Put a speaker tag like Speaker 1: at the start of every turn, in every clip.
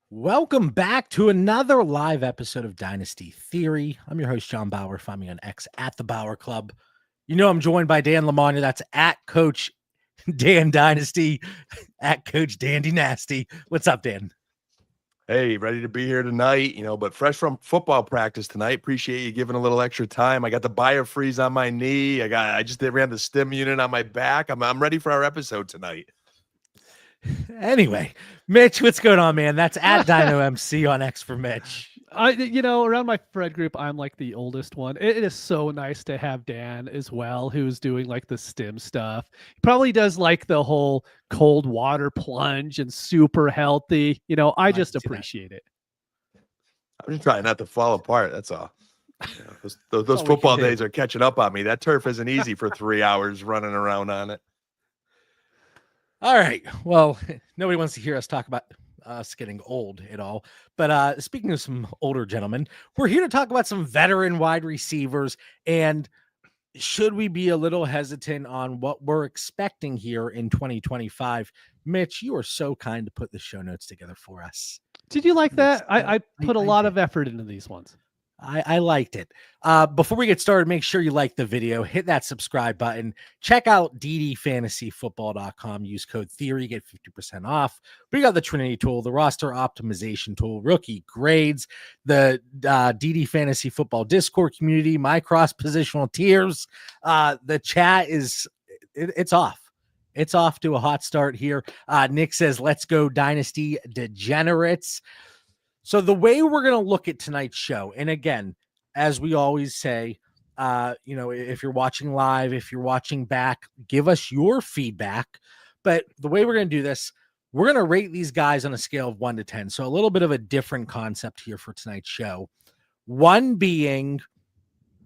Speaker 1: Welcome back to another live episode of Dynasty Theory. I'm your host, John Bauer. Find me on X at the Bauer Club. You know, I'm joined by Dan Lamagna. That's at Coach Dan Dynasty, at Coach Dandy Nasty. What's up, Dan?
Speaker 2: Hey, ready to be here tonight, but fresh from football practice tonight. Appreciate you giving a little extra time. I got the biofreeze on my knee. I just ran the stim unit on my back. I'm ready for our episode tonight.
Speaker 1: Anyway, Mitch, what's going on, man? That's at Dino MC on X for Mitch.
Speaker 3: Around my friend group, I'm like the oldest one. It is so nice to have Dan as well, who's doing like the stim stuff. He probably does like the whole cold water plunge and super healthy. I just appreciate it.
Speaker 2: I'm just trying not to fall apart. That's all. Those football days are catching up on me. That turf isn't easy for 3 hours running around on it.
Speaker 1: All right. Well, nobody wants to hear us talk about us getting old at all. But speaking of some older gentlemen, we're here to talk about some veteran wide receivers. And should we be a little hesitant on what we're expecting here in 2025? Mitch, you are so kind to put the show notes together for us.
Speaker 3: Did you like that? I put a lot of effort into these ones.
Speaker 1: I liked it. Before we get started, make sure you like the video, hit that subscribe button, check out ddfantasyfootball.com, use code theory, get 50% off. We got the Trinity tool, the roster optimization tool, rookie grades, the DD Fantasy Football Discord community, my cross positional tiers. The chat it's off. It's off to a hot start here. Nick says, let's go Dynasty Degenerates. So the way we're going to look at tonight's show, and again, as we always say, if you're watching live, if you're watching back, give us your feedback. But the way we're going to do this, we're going to rate these guys on a scale of 1 to 10. So a little bit of a different concept here for tonight's show. 1 being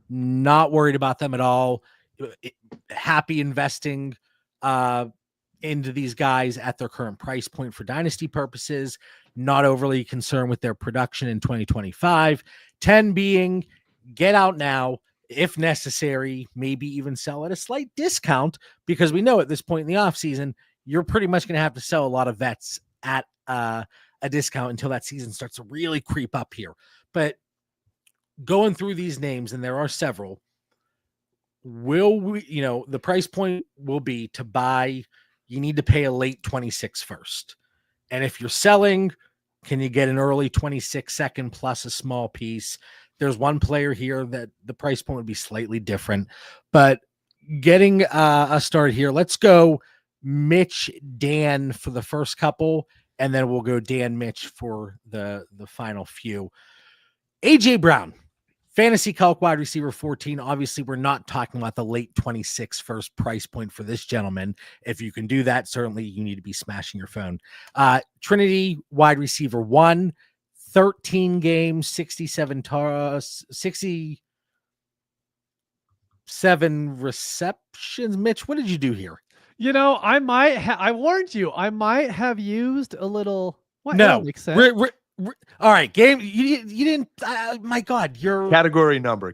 Speaker 1: not worried about them at all, happy investing into these guys at their current price point for dynasty purposes, not overly concerned with their production in 2025. 10 being get out now, if necessary, maybe even sell at a slight discount, because we know at this point in the offseason, you're pretty much going to have to sell a lot of vets at a discount until that season starts to really creep up here. But going through these names, and there are several, the price point will be to buy, you need to pay a late 26 first. And if you're selling, can you get an early 26 second plus a small piece? There's one player here that the price point would be slightly different, but getting a start here. Let's go Mitch, Dan for the first couple, and then we'll go Dan, Mitch for the final few. AJ Brown, Fantasy Calc wide receiver 14. Obviously, we're not talking about the late 26 first price point for this gentleman. If you can do that, certainly you need to be smashing your phone. Trinity wide receiver 1, 13 games, 67 receptions. Mitch, what did you do here?
Speaker 3: I warned you, I might have used a little. What?
Speaker 1: No,
Speaker 3: makes sense.
Speaker 1: All right, game. You didn't. My God, your
Speaker 2: category number.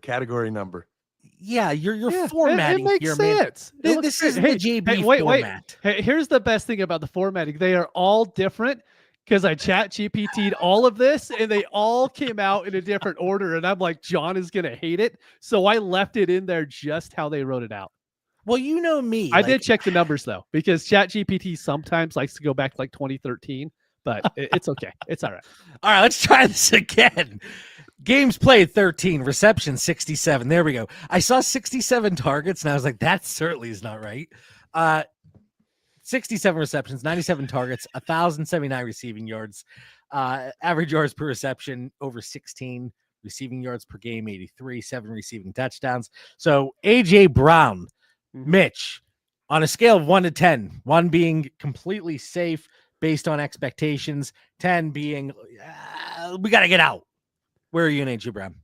Speaker 1: Yeah, you're formatting.
Speaker 3: It makes
Speaker 1: here,
Speaker 3: sense.
Speaker 1: Man. This is the JB format.
Speaker 3: Hey, here's the best thing about the formatting. They are all different because I chat GPT'd all of this and they all came out in a different order. And I'm like, John is going to hate it. So I left it in there just how they wrote it out.
Speaker 1: Well, you know me.
Speaker 3: I did check the numbers though, because chat GPT sometimes likes to go back to like 2013. But it's okay. It's all right.
Speaker 1: All right, let's try this again. Games played 13, receptions 67. There we go. I saw 67 targets, and I was like, that certainly is not right. 67 receptions, 97 targets, 1,079 receiving yards. Average yards per reception, over 16. Receiving yards per game, 83. 7 receiving touchdowns. So, A.J. Brown, Mitch, on a scale of 1 to 10, 1 being completely safe, based on expectations, 10 being we got to get out. Where are you in AJ Brown?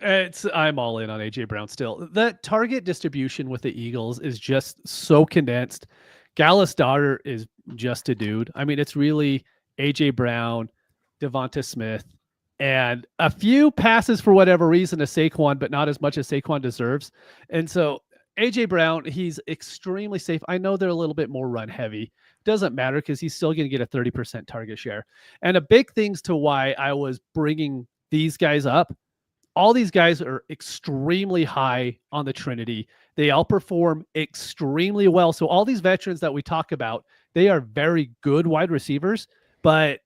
Speaker 3: I'm all in on AJ Brown still. The target distribution with the Eagles is just so condensed. Gallus Daughter is just a dude. I mean, it's really AJ Brown, Devonta Smith, and a few passes for whatever reason to Saquon, but not as much as Saquon deserves. And so AJ Brown, he's extremely safe. I know they're a little bit more run heavy. Doesn't matter because he's still going to get a 30% target share. And a big things to why I was bringing these guys up. All these guys are extremely high on the Trinity. They all perform extremely well. So all these veterans that we talk about, they are very good wide receivers, but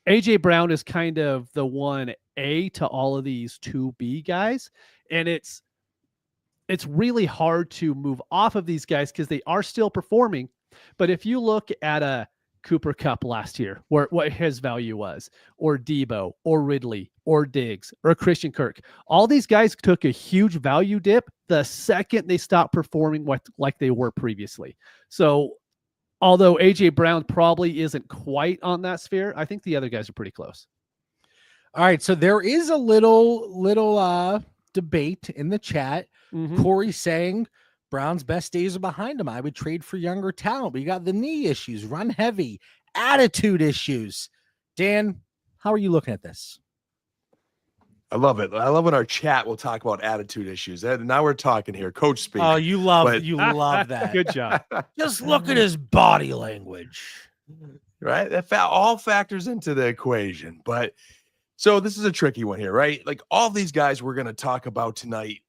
Speaker 3: AJ Brown is kind of the 1A to all of these 2B guys. And it's really hard to move off of these guys because they are still performing. But if you look at a Cooper Kupp last year, where what his value was, or Debo, or Ridley, or Diggs, or Christian Kirk, all these guys took a huge value dip the second they stopped performing like they were previously. So although AJ Brown probably isn't quite on that sphere, I think the other guys are pretty close.
Speaker 1: All right, so there is a little debate in the chat. Corey saying Brown's best days are behind him. I would trade for younger talent. We got the knee issues, run heavy, attitude issues. Dan, how are you looking at this?
Speaker 2: I love it. I love when our chat will talk about attitude issues. And now we're talking here, coach speak.
Speaker 1: Oh, you love that.
Speaker 3: Good job.
Speaker 1: Just look at his body language.
Speaker 2: Right? That all factors into the equation. But so this is a tricky one here, right? Like all these guys we're going to talk about tonight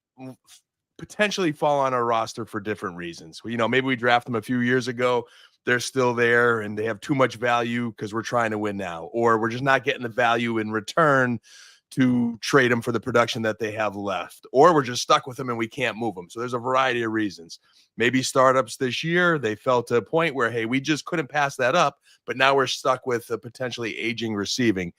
Speaker 2: potentially fall on our roster for different reasons. You know, maybe we draft them a few years ago. They're still there and they have too much value because we're trying to win now, or we're just not getting the value in return to trade them for the production that they have left, or we're just stuck with them and we can't move them. So there's a variety of reasons. Maybe startups this year, they felt to a point where, hey, we just couldn't pass that up, but now we're stuck with a potentially aging receiver.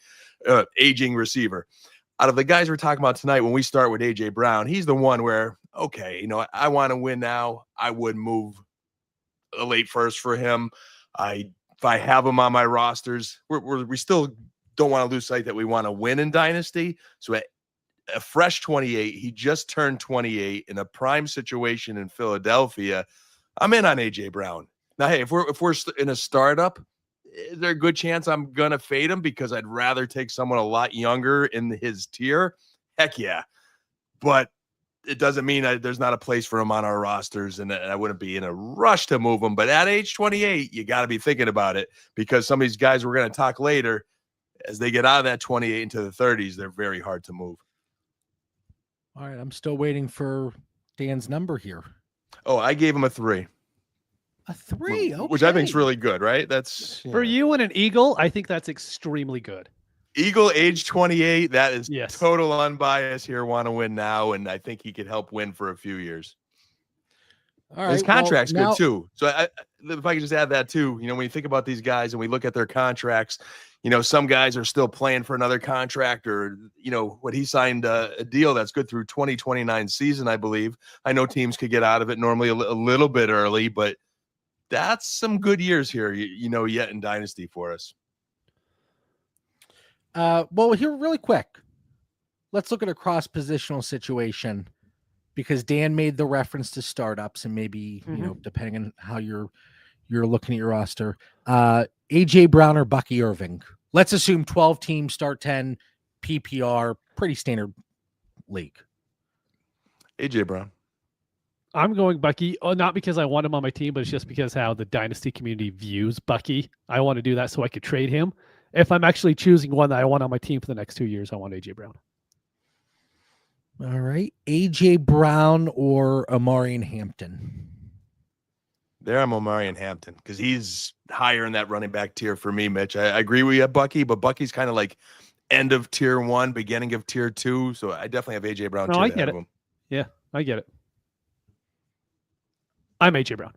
Speaker 2: Out of the guys we're talking about tonight, when we start with AJ Brown, he's the one where, okay, you know, I want to win now. I would move a late first for him. If I have him on my rosters, we still don't want to lose sight that we want to win in Dynasty. So at a fresh 28, he just turned 28 in a prime situation in Philadelphia. I'm in on AJ Brown. Now, hey, if we're in a startup, is there a good chance I'm going to fade him because I'd rather take someone a lot younger in his tier? Heck yeah. But it doesn't mean there's not a place for him on our rosters, and I wouldn't be in a rush to move him. But at age 28, you got to be thinking about it because some of these guys we're going to talk later, as they get out of that 28 into the 30s, they're very hard to move.
Speaker 1: All right, I'm still waiting for Dan's number here.
Speaker 2: Oh, I gave him a 3.
Speaker 1: A 3, okay.
Speaker 2: Which I think is really good, right? That's
Speaker 3: for you and an Eagle. I think that's extremely good.
Speaker 2: Eagle, age 28. That is
Speaker 3: yes.
Speaker 2: Total unbiased here. Want to win now, and I think he could help win for a few years. All right, his contract's good too. So if I could just add that too, you know, when you think about these guys and we look at their contracts, you know, some guys are still playing for another contract, or, you know, what he signed a deal that's good through 2029 season, I believe. I know teams could get out of it normally a little bit early, but that's some good years here, you know, yet in Dynasty for us.
Speaker 1: Well, here really quick, let's look at a cross-positional situation because Dan made the reference to startups and maybe, you know, depending on how you're looking at your roster, AJ Brown or Bucky Irving. Let's assume 12 teams, start 10, PPR, pretty standard league.
Speaker 2: AJ Brown.
Speaker 3: I'm going Bucky, not because I want him on my team, but it's just because how the Dynasty community views Bucky. I want to do that so I could trade him. If I'm actually choosing one that I want on my team for the next 2 years, I want AJ Brown.
Speaker 1: All right. AJ Brown or Omarion Hampton?
Speaker 2: There I'm Omarion Hampton because he's higher in that running back tier for me, Mitch. I agree with you, Bucky, but Bucky's kind of like end of tier 1, beginning of tier 2. So I definitely have AJ Brown.
Speaker 3: No, I get it. Yeah, I get it. I'm AJ Brown.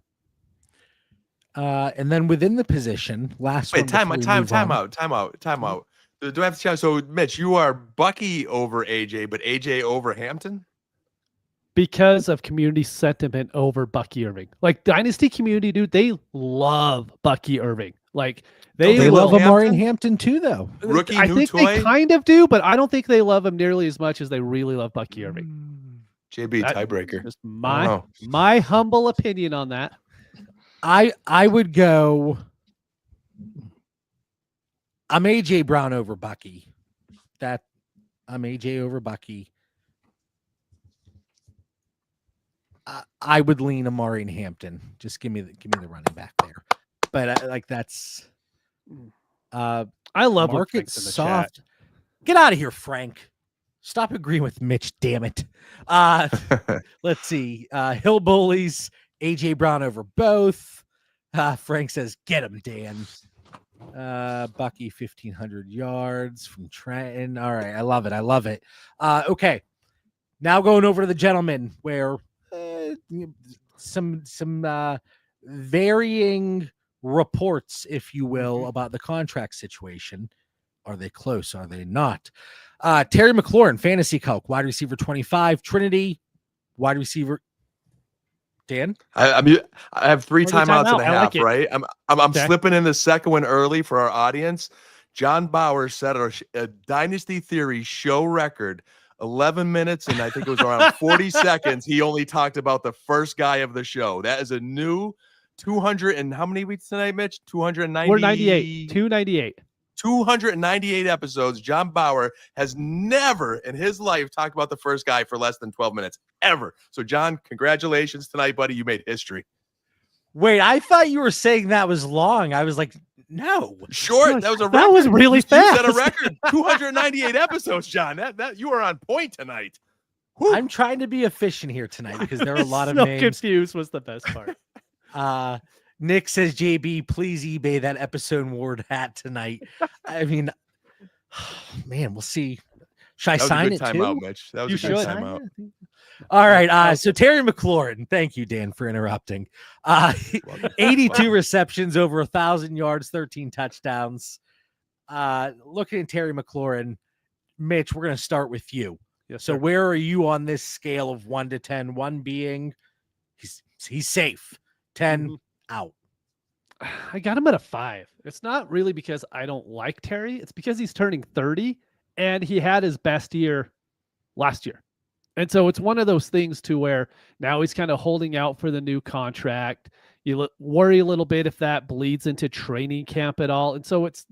Speaker 1: And then within the position, last
Speaker 2: Wait,
Speaker 1: one.
Speaker 2: time out. Do I have to tell? So, Mitch, you are Bucky over AJ, but AJ over Hampton?
Speaker 3: Because of community sentiment over Bucky Irving. Like Dynasty community, dude, they love Bucky Irving. Like
Speaker 1: they love Omarion Hampton too, though.
Speaker 2: Rookie,
Speaker 3: I think
Speaker 2: toy?
Speaker 3: they kind of do, but I don't think they love him nearly as much as they really love Bucky Irving.
Speaker 2: JB tiebreaker.
Speaker 3: Just my humble opinion on that.
Speaker 1: I would go. I'm AJ Brown over Bucky. I'm AJ over Bucky. I would lean Amari and Hampton. Just give me the running back there. But that's
Speaker 3: I love when
Speaker 1: market
Speaker 3: Frank's in the
Speaker 1: soft.
Speaker 3: chat.
Speaker 1: Get out of here, Frank. Stop agreeing with Mitch, damn it. Let's see. Hill Bullies, AJ Brown over both. Frank says, get him, Dan. Bucky, 1,500 yards from Trenton. All right, I love it. Okay, now going over to the gentleman where some varying reports, if you will, about the contract situation. Are they close? Are they not? Terry McLaurin, fantasy calc, wide receiver 25. Trinity, wide receiver. Dan,
Speaker 2: I have 3
Speaker 3: Or the
Speaker 2: timeouts and a
Speaker 3: timeout. I like
Speaker 2: half,
Speaker 3: it.
Speaker 2: right? I'm
Speaker 3: Okay.
Speaker 2: slipping in the second one early for our audience. John Bauer set a Dynasty Theory show record, 11 minutes, and I think it was around 40 seconds. He only talked about the first guy of the show. That is a new 200 and how many weeks tonight, Mitch? 290.
Speaker 3: We're 98. 298.
Speaker 2: 298 episodes. John Bauer has never in his life talked about the first guy for less than 12 minutes, ever. So, John, congratulations tonight, buddy. You made history.
Speaker 1: wait, I thought you were saying that was long. I was like, no.
Speaker 2: Short. That was a record.
Speaker 3: That was really
Speaker 2: You
Speaker 3: fast.
Speaker 2: set a record. 298 episodes, John. That you are on point tonight. Whew.
Speaker 1: I'm trying to be efficient here tonight because there are a lot of
Speaker 3: so
Speaker 1: names.
Speaker 3: confused was the best part.
Speaker 1: Nick says, JB, please eBay that episode Ward hat tonight. I mean, man, we'll see. Should I
Speaker 2: That was
Speaker 1: sign
Speaker 2: a good
Speaker 1: it
Speaker 2: timeout,
Speaker 1: too?
Speaker 2: Mitch. That was
Speaker 3: You
Speaker 2: a good
Speaker 3: should.
Speaker 2: timeout.
Speaker 1: All right. So Terry McLaurin, thank you, Dan, for interrupting. 82 receptions, over 1,000 yards, 13 touchdowns. Looking at Terry McLaurin, Mitch, we're going to start with you.
Speaker 3: Yes,
Speaker 1: So
Speaker 3: sir.
Speaker 1: where are you on this scale of 1 to 10? 1 being he's safe, 10 out.
Speaker 3: I got him at a 5. It's not really because I don't like Terry. It's because he's turning 30 and he had his best year last year. And so it's one of those things to where now he's kind of holding out for the new contract. You worry a little bit if that bleeds into training camp at all. And so it's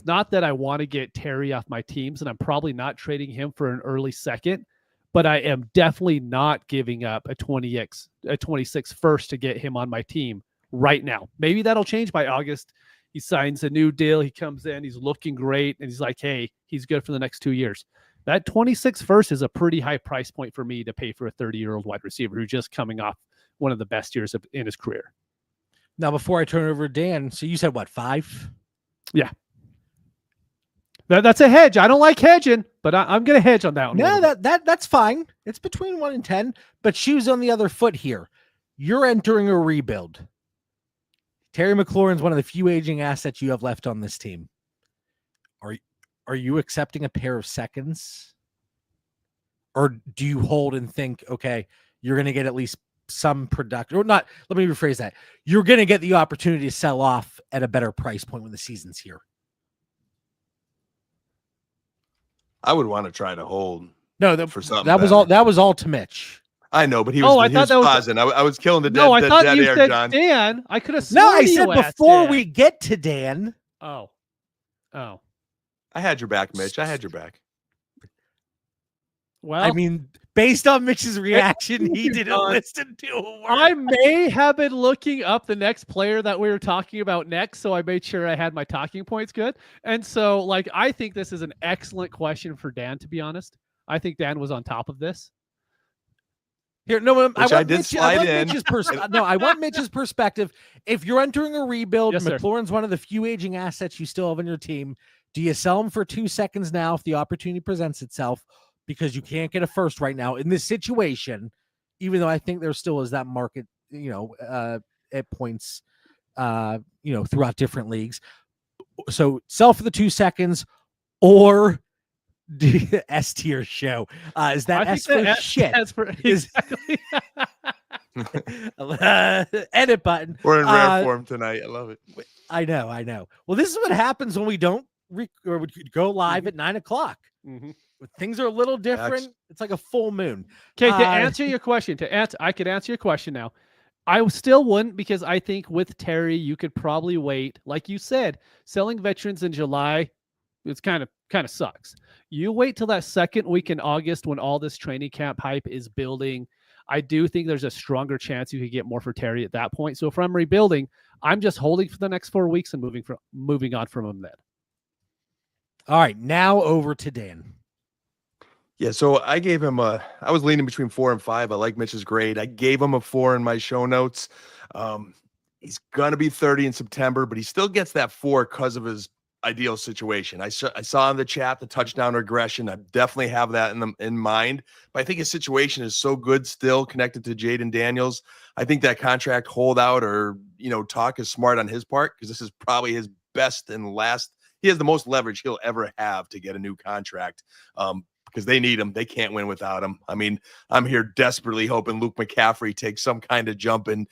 Speaker 3: not that I want to get Terry off my teams, and I'm probably not trading him for an early second, but I am definitely not giving up a 26 first to get him on my team right now. Maybe that'll change by August. He signs a new deal. He comes in, he's looking great, and he's like, hey, he's good for the next 2 years. That 26 first is a pretty high price point for me to pay for a 30-year-old wide receiver who's just coming off one of the best years in his career.
Speaker 1: Now, before I turn it over to Dan, so you said what, 5?
Speaker 3: Yeah. That's a hedge. I don't like hedging, but I'm going to hedge on that one.
Speaker 1: No, that's fine. It's between 1 and 10, but shoes on the other foot here. You're entering a rebuild. Terry McLaurin's one of the few aging assets you have left on this team. Are you accepting a pair of seconds? Or do you hold and think, okay, you're going to get at least some production, or not? Let me rephrase that. You're going to get the opportunity to sell off at a better price point when the season's here.
Speaker 2: I would want to try to hold.
Speaker 1: No,
Speaker 2: for something
Speaker 1: that was
Speaker 2: better.
Speaker 1: all. That was all to Mitch.
Speaker 2: I know, but he was.
Speaker 3: I
Speaker 2: he
Speaker 3: thought
Speaker 2: was
Speaker 3: that was-
Speaker 2: pausing. I was killing the dead.
Speaker 3: No, I
Speaker 2: the
Speaker 3: thought
Speaker 2: dead
Speaker 3: you
Speaker 2: air,
Speaker 3: said
Speaker 2: John.
Speaker 3: Dan. I could have
Speaker 1: No, I
Speaker 3: sworn
Speaker 1: said
Speaker 3: you asked
Speaker 1: before
Speaker 3: Dan.
Speaker 1: we get to Dan.
Speaker 3: Oh.
Speaker 2: I had your back, Mitch. I had your back.
Speaker 3: Well,
Speaker 1: I mean, based on Mitch's reaction, he didn't listen to a word.
Speaker 3: I may have been looking up the next player that we were talking about next, so I made sure I had my talking points good. And so, I think this is an excellent question for Dan, to be honest. I think Dan was on top of this.
Speaker 1: Here, no, I want Mitch's perspective. If you're entering a rebuild,
Speaker 3: Yes, sir.
Speaker 1: McLaurin's one of the few aging assets you still have on your team. Do you sell him for 2 seconds now if the opportunity presents itself? Because you can't get a first right now in this situation, even though I think there still is that market, at points, throughout different leagues. So sell for the 2 seconds, or S tier show. Is that S for shit?
Speaker 3: Exactly.
Speaker 1: Edit button.
Speaker 2: We're in rare form tonight. I love it.
Speaker 1: I know. Well, this is what happens when we don't go live at 9 o'clock. Things are a little different. It's like a full moon.
Speaker 3: Okay, to answer your question, I could answer your question now. I still wouldn't, because I think with Terry, you could probably wait. Like you said, selling veterans in July, it's kind of sucks. You wait till that second week in August when all this training camp hype is building. I do think there's a stronger chance you could get more for Terry at that point. So if I'm rebuilding, I'm just holding for the next 4 weeks and moving on from him then.
Speaker 1: All right, now over to Dan.
Speaker 2: Yeah, so I gave him I was leaning between 4 and 5. I like Mitch's grade. I gave him a 4 in my show notes. He's gonna be 30 in September, but he still gets that 4 because of his ideal situation. I saw in the chat the touchdown regression. I definitely have that in mind. But I think his situation is so good still connected to Jaden Daniels. I think that contract holdout or talk is smart on his part because this is probably his best and last. He has the most leverage he'll ever have to get a new contract. Because they need him. They can't win without him. I mean, I'm here desperately hoping Luke McCaffrey takes some kind of jump in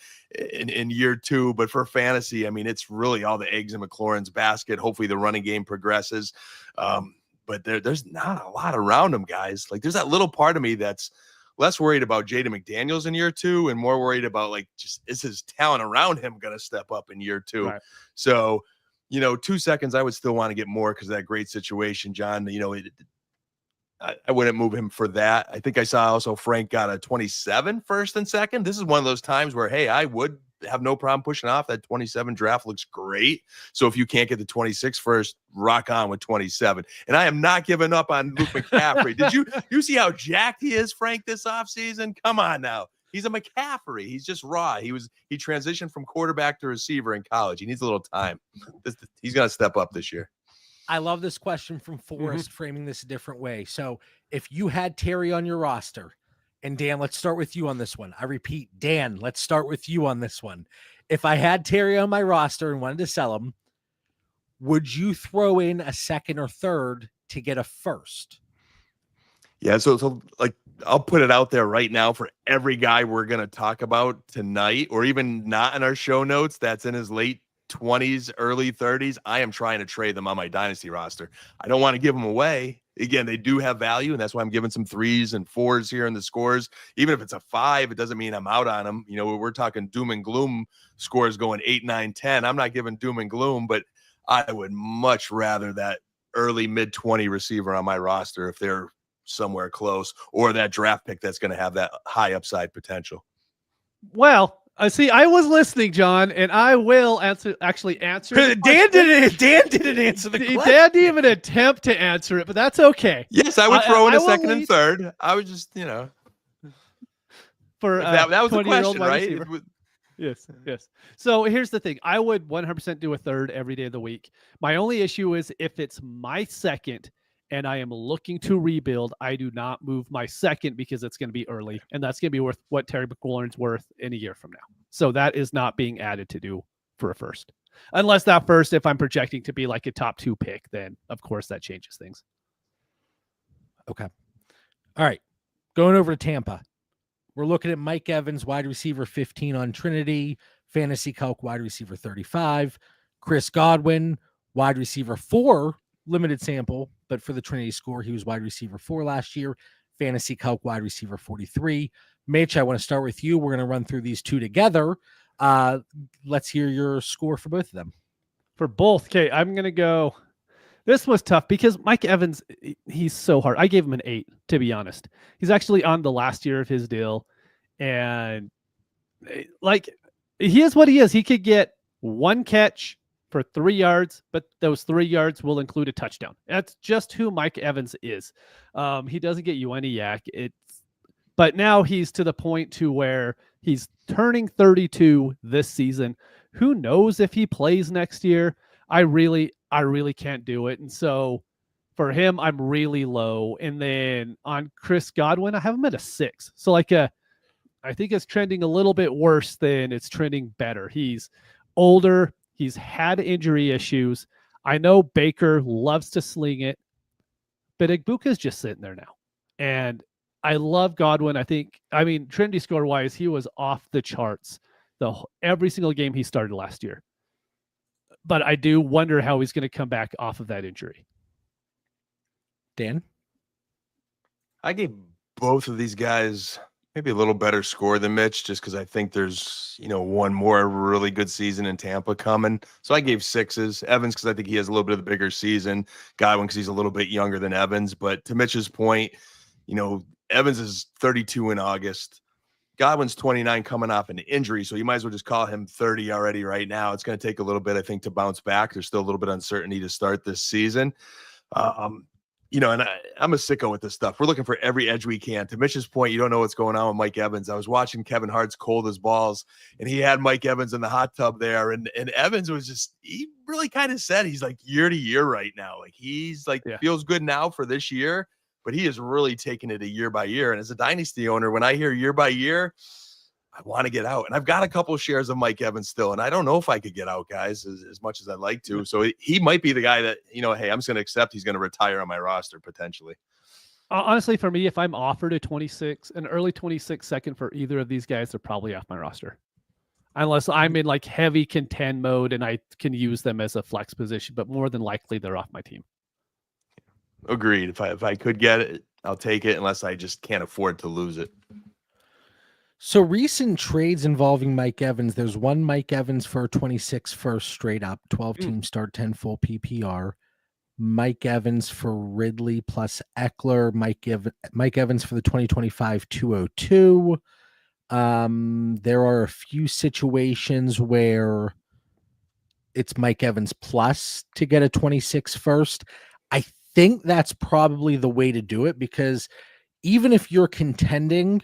Speaker 2: year 2. But for fantasy, I mean, it's really all the eggs in McLaurin's basket. Hopefully the running game progresses. But there's not a lot around him, guys. Like there's that little part of me that's less worried about Jaden McDaniels in year 2 and more worried about is his talent around him going to step up in year 2? Right. So, 2 seconds, I would still want to get more because of that great situation, John. I wouldn't move him for that. I think I saw also Frank got a 27 first and second. This is one of those times where, hey, I would have no problem pushing off. That 27 draft looks great. So if you can't get the 26 first, rock on with 27. And I am not giving up on Luke McCaffrey. Did you see how jacked he is, Frank, this offseason? Come on now. He's a McCaffrey. He's just raw. He transitioned from quarterback to receiver in college. He needs a little time. He's going to step up this year.
Speaker 1: I love this question from Forrest, framing this a different way. So if you had Terry on your roster, and Dan, let's start with you on this one. I repeat, Dan, let's start with you on this one. If I had Terry on my roster and wanted to sell him, would you throw in a second or third to get a first?
Speaker 2: Yeah, so I'll put it out there right now for every guy we're going to talk about tonight, or even not in our show notes, that's in his late 20s, early 30s. I am trying to trade them on my dynasty roster. I don't want to give them away. Again, they do have value, and that's why I'm giving some 3s and 4s here in the scores. Even if it's a 5, it doesn't mean I'm out on them. We're talking doom and gloom scores going 8, 9, 10. I'm not giving doom and gloom, but I would much rather that early mid-20 receiver on my roster if they're somewhere close, or that draft pick that's going to have that high upside potential.
Speaker 3: Well, see, I was listening, John, and I will answer.
Speaker 1: Dan didn't answer the question.
Speaker 3: Dan didn't even attempt to answer it, but that's okay.
Speaker 2: Yes, I would throw in a second and third. I would just,
Speaker 3: for
Speaker 2: that was the question, right?
Speaker 3: Yes. So here's the thing: I would 100% do a third every day of the week. My only issue is if it's my second and I am looking to rebuild, I do not move my second because it's going to be early, and that's going to be worth what Terry McLaurin's worth in a year from now. So that is not being added to do for a first. Unless that first, if I'm projecting to be like a top 2 pick, then of course that changes things.
Speaker 1: Okay. All right. Going over to Tampa. We're looking at Mike Evans, wide receiver 15 on Trinity, Fantasy Calc, wide receiver 35, Chris Godwin, wide receiver 4, limited sample, but for the Trinity score, he was wide receiver 4 last year. Fantasy Calc, wide receiver 43. Mitch, I want to start with you. We're going to run through these two together. Let's hear your score for both of them.
Speaker 3: For both, okay, I'm going to go. This was tough because Mike Evans, he's so hard. I gave him an 8, to be honest. He's actually on the last year of his deal. And he is what he is. He could get 1 catch for 3 yards, but those 3 yards will include a touchdown. That's just who Mike Evans is. He doesn't get you any yak. But now he's to the point to where he's turning 32 this season. Who knows if he plays next year? I really can't do it. And so for him, I'm really low. And then on Chris Godwin, I have him at a 6. So I think it's trending a little bit worse than it's trending better. He's older. He's had injury issues. I know Baker loves to sling it, but Igbuka's just sitting there now. And I love Godwin. Trinity score-wise, he was off the charts every single game he started last year. But I do wonder how he's going to come back off of that injury.
Speaker 1: Dan?
Speaker 2: I gave both of these guys maybe a little better score than Mitch, just because I think there's, one more really good season in Tampa coming. So I gave 6s. Evans, because I think he has a little bit of the bigger season. Godwin, because he's a little bit younger than Evans. But to Mitch's point, Evans is 32 in August. Godwin's 29 coming off an injury, so you might as well just call him 30 already right now. It's going to take a little bit, I think, to bounce back. There's still a little bit of uncertainty to start this season. And I'm a sicko with this stuff. We're looking for every edge we can. To Mitch's point, you don't know what's going on with Mike Evans. I was watching Kevin Hart's Cold as Balls, and he had Mike Evans in the hot tub there. And Evans was he really kind of said he's like year to year right now. Like he's like feels good now for this year, but he is really taking it a year by year. And as a dynasty owner, when I hear year by year, I want to get out. And I've got a couple of shares of Mike Evans still, and I don't know if I could get out, guys, as much as I'd like to. So he might be the guy that, hey, I'm just going to accept he's going to retire on my roster potentially.
Speaker 3: Honestly, for me, if I'm offered an early 26 second for either of these guys, they're probably off my roster. Unless I'm in like heavy contend mode and I can use them as a flex position, but more than likely they're off my team.
Speaker 2: Agreed. If I could get it, I'll take it unless I just can't afford to lose it.
Speaker 1: So recent trades involving Mike Evans. There's one Mike Evans for 26 first straight up, 12 team start, 10 full PPR. Mike Evans for Ridley plus Eckler. Mike Evans for the 2025 202. There are a few situations where it's Mike Evans plus to get a 26 first. I think that's probably the way to do it, because even if you're contending,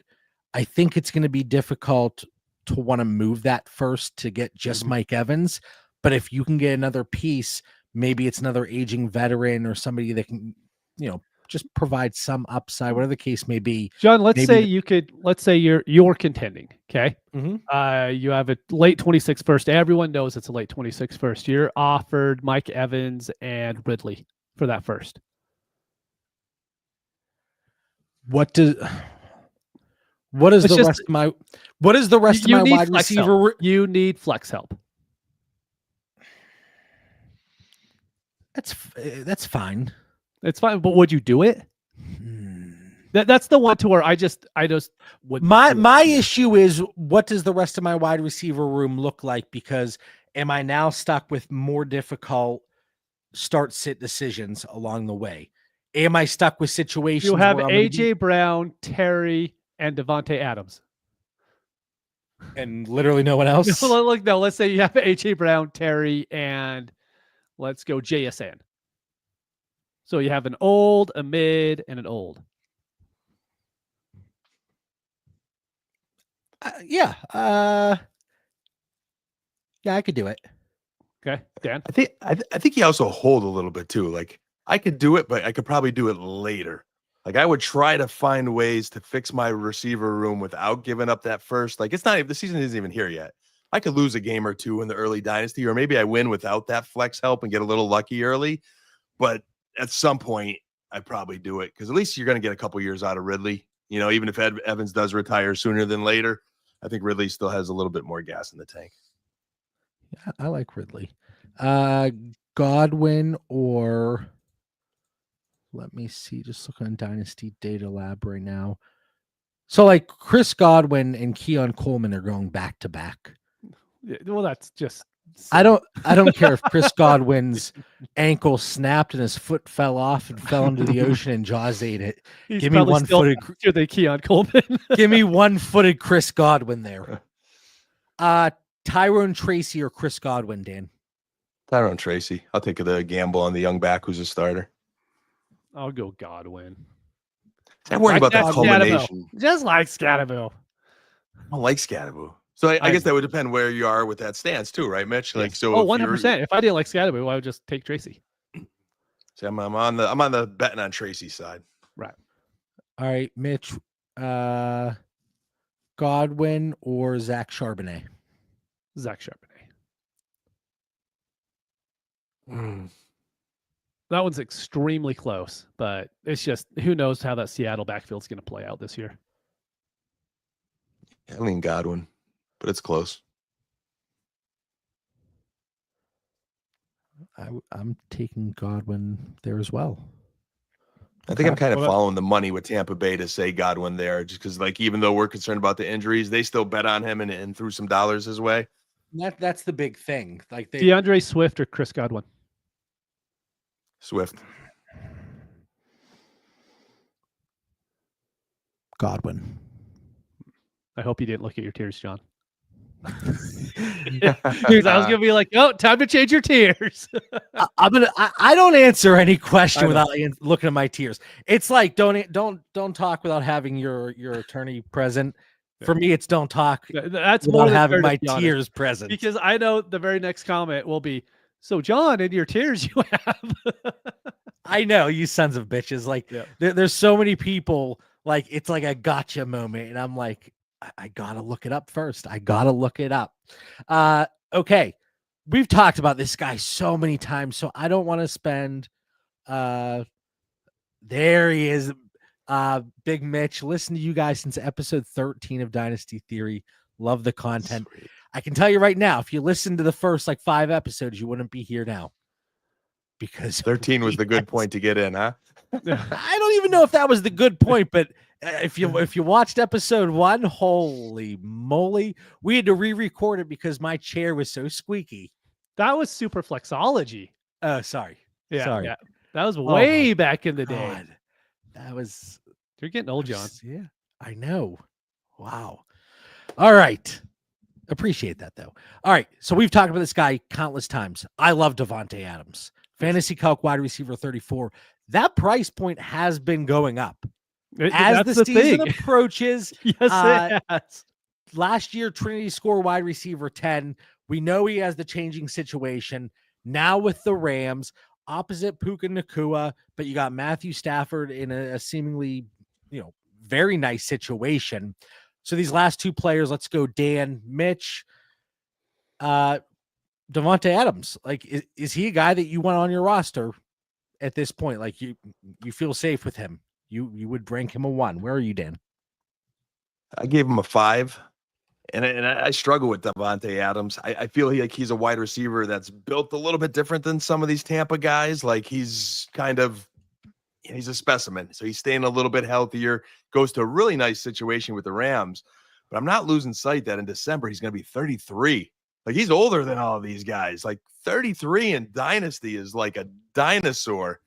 Speaker 1: I think it's going to be difficult to want to move that first to get just Mike Evans. But if you can get another piece, maybe it's another aging veteran or somebody that can, just provide some upside, whatever the case may be.
Speaker 3: John, let's say you're contending. Okay. You have a late 26 first. Everyone knows it's a late 26 first. You're offered Mike Evans and Ridley for that first.
Speaker 1: What is the rest of my wide receiver?
Speaker 3: You need flex help.
Speaker 1: That's fine.
Speaker 3: It's fine, but would you do it? That's the one to where I just would.
Speaker 1: My issue is, what does the rest of my wide receiver room look like? Because am I now stuck with more difficult start sit decisions along the way? Am I stuck with situations?
Speaker 3: You have AJ Brown, Terry, and Devontae Adams,
Speaker 1: and literally no one else.
Speaker 3: No, let's say you have AJ Brown, Terry, and let's go JSN. So you have an old, a mid, and an old.
Speaker 1: Yeah, I could do it.
Speaker 3: Okay, Dan.
Speaker 2: I think you also hold a little bit too. Like I could do it, but I could probably do it later. Like I would try to find ways to fix my receiver room without giving up that first. Like the season isn't even here yet. I could lose a game or two in the early dynasty, or maybe I win without that flex help and get a little lucky early. But at some point, I'd probably do it, because at least you're going to get a couple years out of Ridley. Even if Evans does retire sooner than later, I think Ridley still has a little bit more gas in the tank.
Speaker 1: Yeah, I like Ridley. Godwin, or let me see, just look on Dynasty Data Lab right now. So like Chris Godwin and Keon Coleman are going back to back.
Speaker 3: Yeah, well, that's just.
Speaker 1: I don't care if Chris Godwin's ankle snapped and his foot fell off and fell into the ocean and Jaws ate it. Give me one-footed.
Speaker 3: Keon Coleman.
Speaker 1: Give me one-footed Chris Godwin there. Tyrone Tracy or Chris Godwin, Dan?
Speaker 2: Tyrone Tracy. I'll take the gamble on the young back who's a starter.
Speaker 3: I'll go Godwin.
Speaker 2: I'm worried about that culmination.
Speaker 3: Just like Scatterville.
Speaker 2: I don't like Scatterville. So I guess that would depend where you are with that stance too, right, Mitch? Like,
Speaker 3: yes.
Speaker 2: so
Speaker 3: 100%. If I didn't like Scatterville, I would just take Tracy.
Speaker 2: See, I'm on the betting on Tracy's side.
Speaker 3: Right.
Speaker 1: All right, Mitch. Godwin or Zach Charbonnet?
Speaker 3: Zach Charbonnet. That one's extremely close, but it's just, who knows how that Seattle backfield's going to play out this year.
Speaker 2: I lean Godwin, but it's close.
Speaker 1: I'm taking Godwin there as well.
Speaker 2: I think I'm kind of following the money with Tampa Bay to say Godwin there, just because, like, even though we're concerned about the injuries, they still bet on him and threw some dollars his way.
Speaker 1: That's the big thing. Like
Speaker 3: DeAndre Swift or Chris Godwin?
Speaker 2: Swift.
Speaker 1: Godwin.
Speaker 3: I hope you didn't look at your tears, John. Dude, I was gonna be like, "Oh, time to change your tears."
Speaker 1: I don't answer any question
Speaker 3: I know.
Speaker 1: without looking at my tears. It's like don't talk without having your attorney present. For me, it's don't talk
Speaker 3: That's
Speaker 1: without
Speaker 3: more than
Speaker 1: having
Speaker 3: fair, to
Speaker 1: my
Speaker 3: be honest,
Speaker 1: tears present.
Speaker 3: because I know the very next comment will be, "So, John, in your tears you have."
Speaker 1: I know, you sons of bitches. Like
Speaker 3: Yeah.
Speaker 1: there's so many people, like it's like a gotcha moment, and I'm like, I gotta look it up first. I gotta look it up. Okay. We've talked about this guy so many times, so I don't want to spend there he is. Big Mitch. Listen to you guys since episode 13 of Dynasty Theory. Love the content.
Speaker 2: Sweet.
Speaker 1: I can tell you right now, if you listen to the first like 5 episodes, you wouldn't be here now. Because
Speaker 2: 13 was the good point to get in, huh?
Speaker 1: I don't even know if that was the good point, but if you watched episode 1, holy moly, we had to re-record it because my chair was so squeaky.
Speaker 3: That was super flexology.
Speaker 1: Oh, sorry.
Speaker 3: Yeah,
Speaker 1: Sorry.
Speaker 3: yeah. That was way back in the day.
Speaker 1: God, that was
Speaker 3: You're getting old, John.
Speaker 1: Yeah, I know. Wow. All right. Appreciate that though. All right. So we've talked about this guy countless times. I love Davante Adams. Fantasy calc wide receiver 34. That price point has been going up. As the season approaches,
Speaker 3: yes, it has.
Speaker 1: Last year, Trinity score wide receiver 10. We know he has the changing situation. Now with the Rams, opposite Puka Nacua, but you got Matthew Stafford in a seemingly, very nice situation. So these last 2 players, let's go Dan, Mitch, Davante Adams. Like, is he a guy that you want on your roster at this point? Like, you feel safe with him? You would rank him a 1. Where are you, Dan?
Speaker 2: I gave him a 5. And I struggle with Davante Adams. I feel like he's a wide receiver that's built a little bit different than some of these Tampa guys. Like he's a specimen. So he's staying a little bit healthier, goes to a really nice situation with the Rams. But I'm not losing sight that in December, he's going to be 33. Like he's older than all of these guys. Like 33 in Dynasty is like a dinosaur.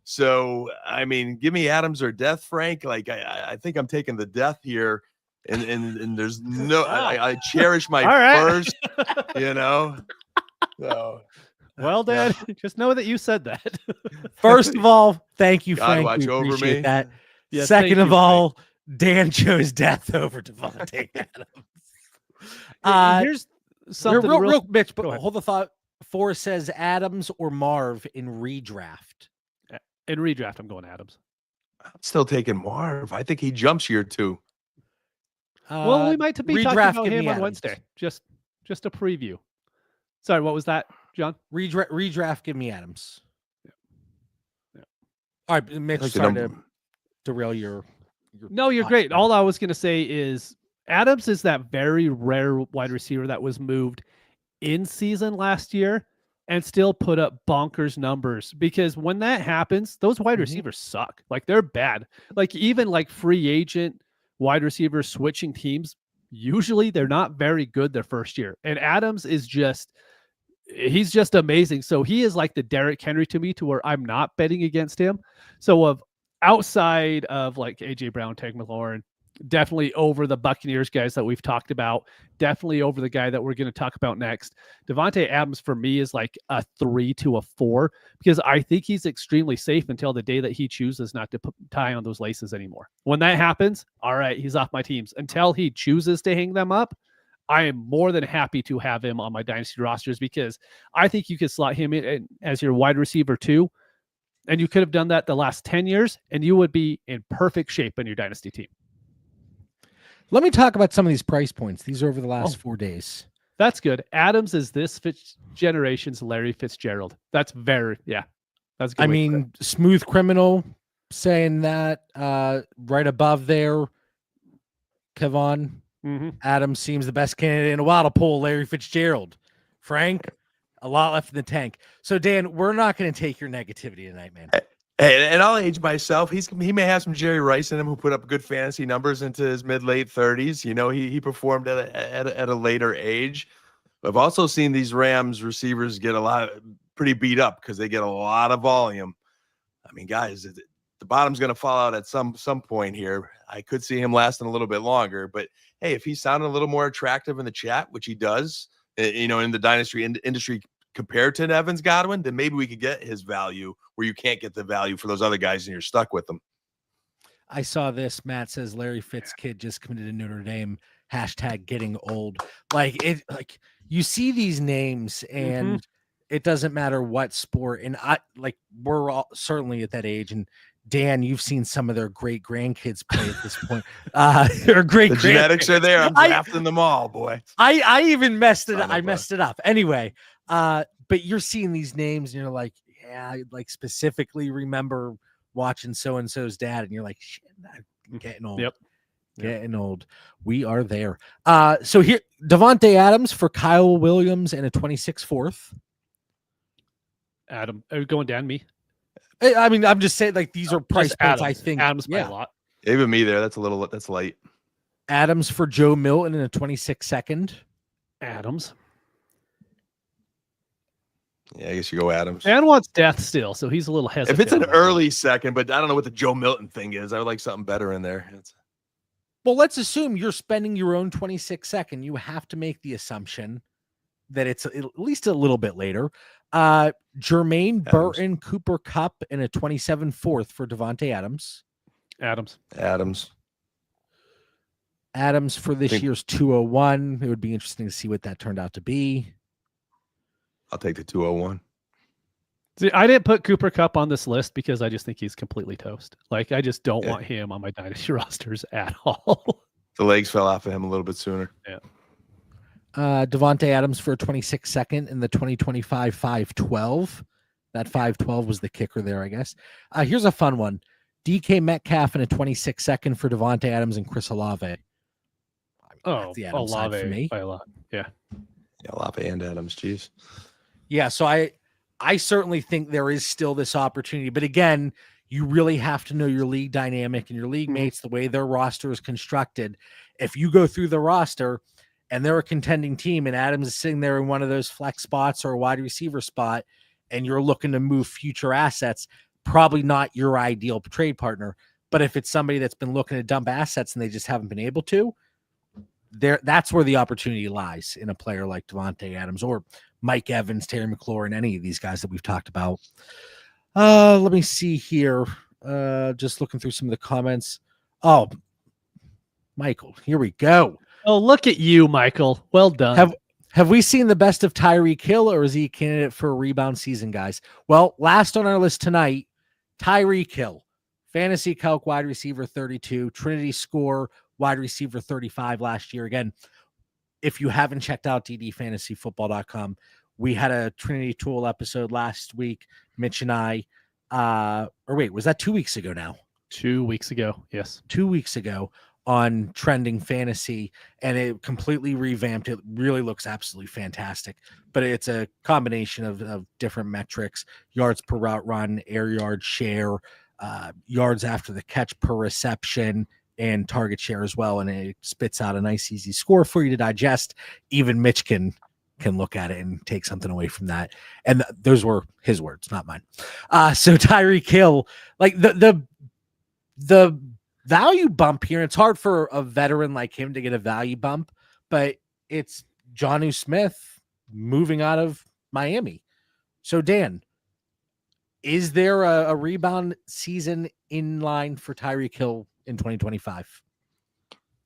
Speaker 2: So, I mean, give me Adams or death, Frank. Like I think I'm taking the death here. And there's no, I cherish my first, So,
Speaker 3: well, Dad, just know that you said that.
Speaker 1: First of all, thank you,
Speaker 2: God,
Speaker 1: Frank.
Speaker 2: watch
Speaker 1: we
Speaker 2: over
Speaker 1: appreciate
Speaker 2: me.
Speaker 1: that.
Speaker 3: Yes,
Speaker 1: Second of
Speaker 3: you,
Speaker 1: all, Frank. Dan chose death over Davante Adams.
Speaker 3: Here's something
Speaker 1: real Mitch, but
Speaker 2: hold
Speaker 1: the thought. Forrest says Adams or Marv in redraft.
Speaker 3: In redraft, I'm going Adams.
Speaker 2: I'm still taking Marv. I think he jumps year 2.
Speaker 3: Well, we might be talking about him on
Speaker 1: Adams.
Speaker 3: Wednesday. Just a preview. Sorry, what was that, John?
Speaker 1: Redraft, give me Adams. Yeah. All right, Mitch,
Speaker 2: like
Speaker 1: sorry to derail your
Speaker 3: No, you're great. All I was going to say is Adams is that very rare wide receiver that was moved in season last year and still put up bonkers numbers, because when that happens, those wide receivers suck. Like they're bad. Like even like free agent wide receivers switching teams, usually they're not very good their first year. And Adams is he's just amazing. So he is like the Derrick Henry to me, to where I'm not betting against him. So outside of like AJ Brown, Terry McLaurin, definitely over the Buccaneers guys that we've talked about, definitely over the guy that we're going to talk about next. Davante Adams for me is like a 3 to a 4, because I think he's extremely safe until the day that he chooses not to tie on those laces anymore. When that happens, all right, he's off my teams. Until he chooses to hang them up, I am more than happy to have him on my dynasty rosters, because I think you could slot him in as your wide receiver 2, and you could have done that the last 10 years, and you would be in perfect shape in your dynasty team.
Speaker 1: Let me talk about some of these price points. These are over the last 4 days.
Speaker 3: That's good. Adams is this generation's Larry Fitzgerald. That's very, that's good.
Speaker 1: I mean, Smooth Criminal saying that right above there, Kevon. Adams seems the best candidate in a while to pull Larry Fitzgerald. Frank, a lot left in the tank. So, Dan, we're not going to take your negativity tonight, man.
Speaker 2: Hey, and I'll age myself. He may have some Jerry Rice in him, who put up good fantasy numbers into his mid-late 30s. He performed at a later age. I've also seen these Rams receivers get pretty beat up because they get a lot of volume. I mean, guys, the bottom's going to fall out at some point here. I could see him lasting a little bit longer, but hey, if he's sounding a little more attractive in the chat, which he does, in the dynasty industry compared to Evans Godwin, then maybe we could get his value where you can't get the value for those other guys and you're stuck with them.
Speaker 1: I saw this. Matt says Larry Fitz kid just committed to Notre Dame. # getting old. Like you see these names and it doesn't matter what sport. And we're all certainly at that age. And Dan, you've seen some of their great grandkids play at this point. Or great
Speaker 2: the genetics are there. I'm drafting them all, boy.
Speaker 1: I even messed it up. I messed it up. Anyway, but you're seeing these names and you're like, yeah, I specifically remember watching so-and-so's dad, and you're like, shit, I'm getting old.
Speaker 3: Yep.
Speaker 1: Getting old. We are there. So here, Davante Adams for Kyle Williams and a 26 fourth.
Speaker 3: Adam, are you going down me?
Speaker 1: I mean, I'm just saying, these are price points. I think
Speaker 3: Adams by a lot.
Speaker 2: Even me there. That's light.
Speaker 1: Adams for Joe Milton in a 26 second.
Speaker 3: Adams.
Speaker 2: Yeah, I guess you go Adams.
Speaker 3: Dan wants death still, so he's a little hesitant.
Speaker 2: If it's an early second, but I don't know what the Joe Milton thing is. I would like something better in there.
Speaker 1: Well, let's assume you're spending your own 26 second. You have to make the assumption that it's at least a little bit later. Jermaine Burton, Cooper Kupp, and a 27 fourth for Davante Adams.
Speaker 3: Adams
Speaker 1: for this year's 201. It would be interesting to see what that turned out to be.
Speaker 2: I'll take the 201.
Speaker 3: See, I didn't put Cooper Kupp on this list because I just think he's completely toast. I just don't want him on my dynasty rosters at all.
Speaker 2: The legs fell off of him a little bit sooner.
Speaker 3: Yeah.
Speaker 1: Davante Adams for a 26 second in the 2025 512. That 512 was the kicker there, I guess. Here's a fun one. DK Metcalf in a 26 second for Davante Adams and Chris Olave.
Speaker 3: The Adams Olave
Speaker 1: for me.
Speaker 3: By a lot. Yeah.
Speaker 2: Yeah, Olave and Adams, geez.
Speaker 1: Yeah, so I certainly think there is still this opportunity, but again, you really have to know your league dynamic and your league mates, the way their roster is constructed. If you go through the roster and they're a contending team and Adams is sitting there in one of those flex spots or a wide receiver spot and you're looking to move future assets, probably not your ideal trade partner. But if it's somebody that's been looking to dump assets and they just haven't been able to, that's where the opportunity lies in a player like Davante Adams or Mike Evans, Terry McLaurin, any of these guys that we've talked about. Let me see here. Just looking through some of the comments. Oh, Michael, here we go.
Speaker 3: Oh, look at you, Michael. Well done.
Speaker 1: Have we seen the best of Tyreek Hill, or is he a candidate for a rebound season, guys? Well, last on our list tonight, Tyreek Hill, fantasy calc wide receiver 32, Trinity score wide receiver 35 last year. Again, if you haven't checked out ddfantasyfootball.com, we had a Trinity Tool episode last week. Mitch and I, was that 2 weeks ago now?
Speaker 3: 2 weeks ago. Yes.
Speaker 1: 2 weeks ago on trending fantasy, and it completely revamped. It really looks absolutely fantastic, but it's a combination of different metrics: yards per route run, air yard share, yards after the catch per reception, and target share as well. And it spits out a nice, easy score for you to digest. Even Mitch can look at it and take something away from that. And those were his words, not mine. So Tyreek Hill, like the value bump here, it's hard for a veteran like him to get a value bump, but it's Jonnu Smith moving out of Miami. So Dan, is there a rebound season in line for Tyreek Hill in 2025?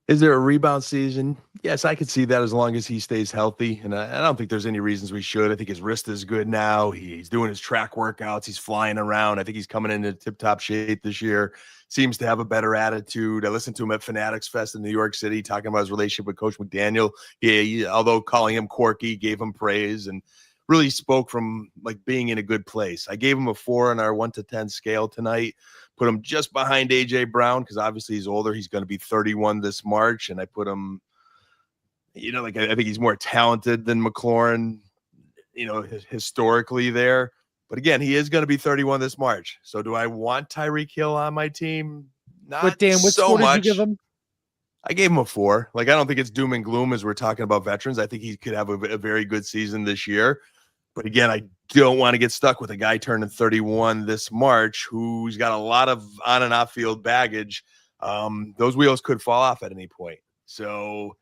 Speaker 2: Is there a rebound season? Yes, I could see that as long as he stays healthy. And I don't think there's any reasons we should. I think his wrist is good now. He's doing his track workouts. He's flying around. I think he's coming into tip-top shape this year. Seems to have a better attitude. I listened to him at Fanatics Fest in New York City talking about his relationship with Coach McDaniel. Although calling him quirky, gave him praise and really spoke from like being in a good place. I gave him a 4 on our 1 to 10 scale tonight. Put him just behind AJ Brown because obviously he's older. He's going to be 31 this March, and I put him, I think he's more talented than McLaurin, historically there. But again, he is going to be 31 this March. So do I want Tyreek Hill on my team? Not
Speaker 1: but Dan, what
Speaker 2: so
Speaker 1: score
Speaker 2: much.
Speaker 1: Did you give him?
Speaker 2: I gave him a 4. I don't think it's doom and gloom as we're talking about veterans. I think he could have a very good season this year. But again, I don't want to get stuck with a guy turning 31 this March who's got a lot of on and off field baggage. Those wheels could fall off at any point. So,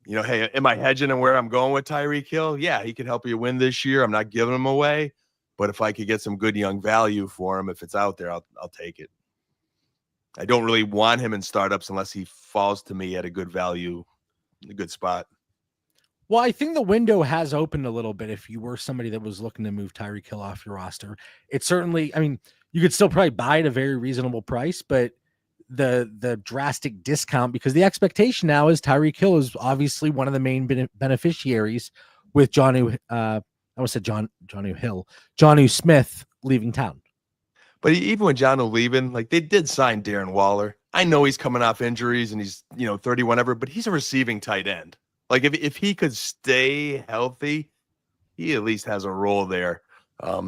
Speaker 2: hey, am I hedging on where I'm going with Tyreek Hill? Yeah, he could help you win this year. I'm not giving him away, but if I could get some good young value for him, if it's out there, I'll take it. I don't really want him in startups unless he falls to me at a good value, a good spot.
Speaker 1: Well, I think the window has opened a little bit if you were somebody that was looking to move Tyreek Hill off your roster. It certainly, I mean, you could still probably buy at a very reasonable price, but the drastic discount, because the expectation now is Tyreek Hill is obviously one of the main beneficiaries with Jonnu Smith leaving town.
Speaker 2: But even with Jonnu leaving, like they did sign Darren Waller. I know he's coming off injuries and he's 30 whatever, but he's a receiving tight end. Like if he could stay healthy, he at least has a role there.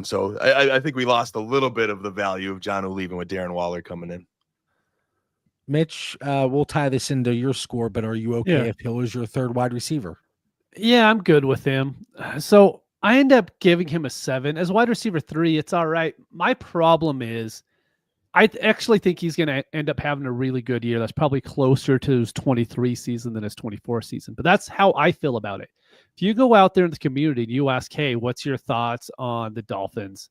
Speaker 2: So I think we lost a little bit of the value of Jonnu leaving with Darren Waller coming in.
Speaker 1: Mitch, we'll tie this into your score, but are you okay if Hill is your third wide receiver?
Speaker 3: Yeah, I'm good with him. So I end up giving him a 7. As wide receiver 3, it's all right. My problem is I actually think he's going to end up having a really good year. That's probably closer to his 23 season than his 24 season. But that's how I feel about it. If you go out there in the community and you ask, hey, what's your thoughts on the Dolphins,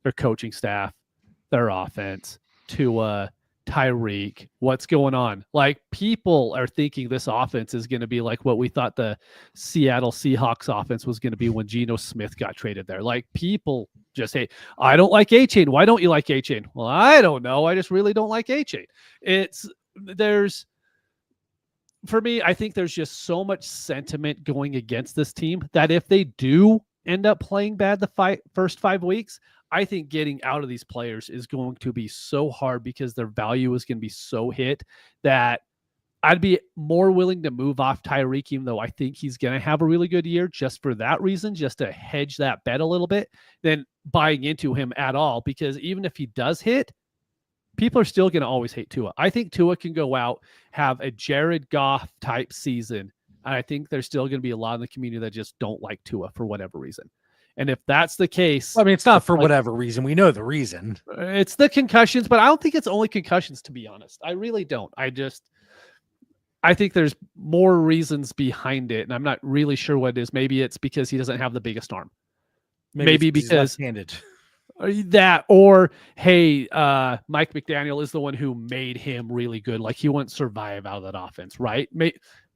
Speaker 3: their coaching staff, their offense, Tua, Tyreek, what's going on? Like, people are thinking this offense is going to be like what we thought the Seattle Seahawks offense was going to be when Geno Smith got traded there. Like, people just say, I don't like A-Chain. Why don't you like A-Chain? Well, I don't know. I just really don't like A-Chain. For me, I think there's just so much sentiment going against this team that if they do end up playing bad the first 5 weeks, I think getting out of these players is going to be so hard because their value is going to be so hit that I'd be more willing to move off Tyreek, even though I think he's going to have a really good year just for that reason, just to hedge that bet a little bit, than buying into him at all. Because even if he does hit, people are still going to always hate Tua. I think Tua can go out, have a Jared Goff type season. And I think there's still going to be a lot in the community that just don't like Tua for whatever reason. And if that's the case,
Speaker 1: I mean, it's not for whatever reason. We know the reason.
Speaker 3: It's the concussions, but I don't think it's only concussions, to be honest. I really don't. I think there's more reasons behind it, and I'm not really sure what it is. Maybe it's because he doesn't have the biggest arm. Maybe because
Speaker 1: left-handed.
Speaker 3: That, or hey, Mike McDaniel is the one who made him really good. Like, he wouldn't survive out of that offense, right?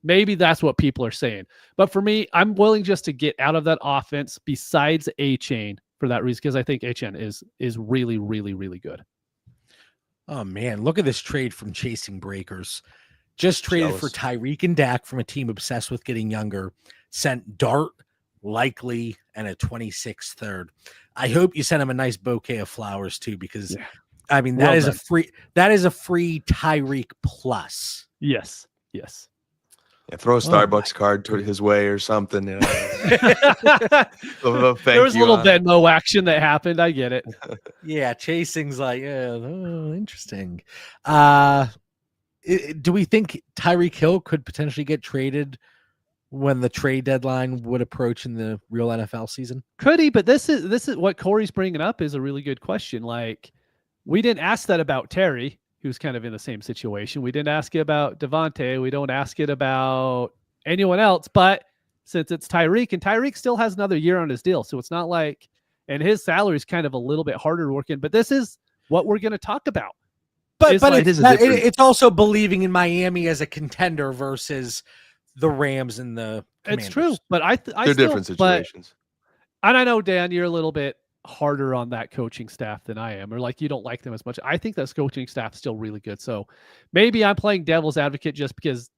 Speaker 3: Maybe that's what people are saying. But for me, I'm willing just to get out of that offense besides A-Chain for that reason, because I think A-Chain is really, really, really good.
Speaker 1: Oh, man. Look at this trade from Chasing Breakers. Just traded for Tyreek and Dak from a team obsessed with getting younger. Sent Dart, Likely, and a 26th third. I hope you sent him a nice bouquet of flowers, too, because, I mean, that is a free Tyreek plus.
Speaker 3: Yes.
Speaker 2: Yeah, throw a Starbucks card to his way or something. There was
Speaker 3: a little Venmo action that happened. I get it.
Speaker 1: Yeah, Chasing's like, interesting. Do we think Tyreek Hill could potentially get traded when the trade deadline would approach in the real NFL season?
Speaker 3: Could he? But this is what Corey's bringing up is a really good question. Like, we didn't ask that about Terry, who's kind of in the same situation. We didn't ask it about Devontae. We don't ask it about anyone else. But since it's Tyreek, and Tyreek still has another year on his deal, so it's not like, and his salary is kind of a little bit harder working. But this is what we're going to talk about.
Speaker 1: But it's also believing in Miami as a contender versus the Rams and the Commanders.
Speaker 3: It's true, but
Speaker 2: they're different situations.
Speaker 3: And I know, Dan, you're a little bit harder on that coaching staff than I am, or like you don't like them as much. I think that coaching staff is still really good. So maybe I'm playing devil's advocate just because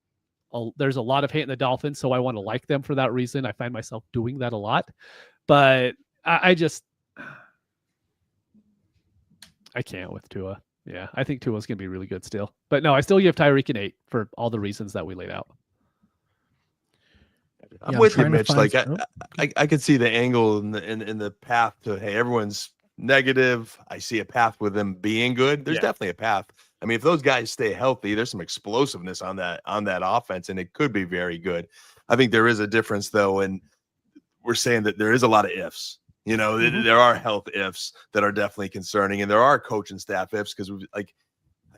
Speaker 3: there's a lot of hate in the Dolphins, so I want to like them for that reason. I find myself doing that a lot, but I can't with Tua. Yeah, I think Tua's going to be really good still. But no, I still give Tyreek an 8 for all the reasons that we laid out.
Speaker 2: I'm with you, Mitch. Like I could see the angle in the path to, hey, everyone's negative. I see a path with them being good. There's definitely a path. I mean, if those guys stay healthy, there's some explosiveness on that offense, and it could be very good. I think there is a difference though, and we're saying that there is a lot of ifs. You know, there are health ifs that are definitely concerning, and there are coach and staff ifs because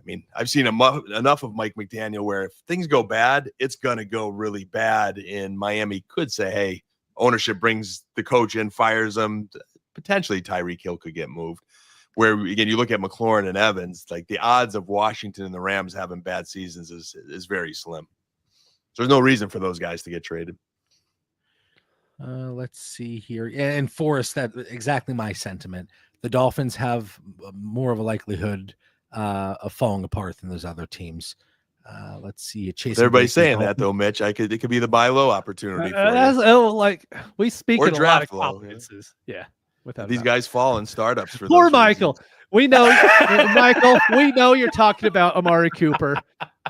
Speaker 2: mean, I've seen enough of Mike McDaniel where if things go bad, it's going to go really bad. And Miami could say, hey, ownership brings the coach in, fires him. Potentially Tyreek Hill could get moved. Where, again, you look at McLaurin and Evans, like the odds of Washington and the Rams having bad seasons is very slim. So there's no reason for those guys to get traded.
Speaker 1: Let's see here. And Forrest, that exactly my sentiment. The Dolphins have more of a likelihood of falling apart than those other teams. Let's see.
Speaker 2: Everybody's saying that though, Mitch. It could be the buy low opportunity for
Speaker 3: like we speak
Speaker 2: or
Speaker 3: in a lot of
Speaker 2: low,
Speaker 3: confidences. Yeah.
Speaker 2: These guys fall in startups for
Speaker 3: poor
Speaker 2: those
Speaker 3: Michael.
Speaker 2: reasons.
Speaker 3: We know, Michael. We know you're talking about Amari Cooper.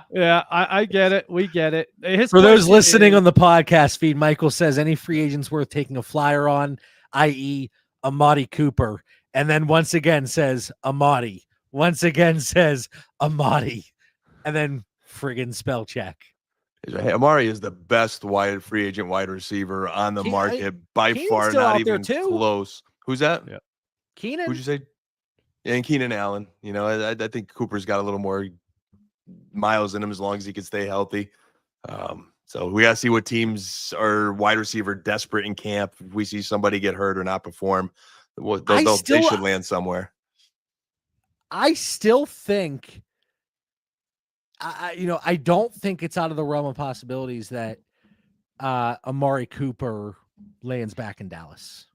Speaker 3: Yeah, I get it. We get it.
Speaker 1: For those listening on the podcast feed, Michael says any free agents worth taking a flyer on, i.e., Amari Cooper, and then once again says Amari. Once again says Amari, and then friggin' spell check.
Speaker 2: Hey, Amari is the best free agent wide receiver on the market by far, not even close. Who's that?
Speaker 3: Yeah.
Speaker 1: Keenan.
Speaker 2: Who'd you say? Yeah, and Keenan Allen. You know, I think Cooper's got a little more miles in him as long as he can stay healthy. So we got to see what teams are wide receiver desperate in camp. If we see somebody get hurt or not perform, they should land somewhere.
Speaker 1: I still think, I don't think it's out of the realm of possibilities that Amari Cooper lands back in Dallas.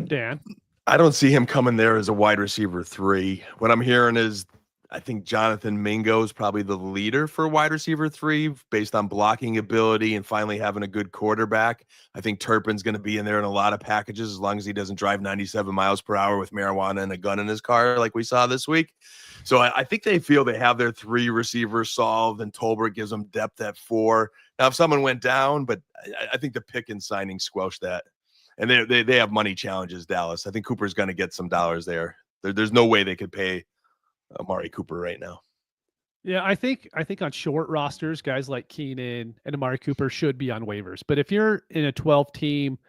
Speaker 3: Dan,
Speaker 2: I don't see him coming there as a wide receiver 3. What I'm hearing is I think Jonathan Mingo is probably the leader for wide receiver 3 based on blocking ability and finally having a good quarterback. I think Turpin's going to be in there in a lot of packages as long as he doesn't drive 97 miles per hour with marijuana and a gun in his car like we saw this week. So I think they feel they have their 3 receivers solved, and Tolbert gives them depth at 4. Now, if someone went down, but I think the Pickens signing squelched that. And they have money challenges, Dallas. I think Cooper's going to get some dollars there. There's no way they could pay Amari Cooper right now.
Speaker 3: Yeah, I think on short rosters, guys like Keenan and Amari Cooper should be on waivers. But if you're in a 12-team,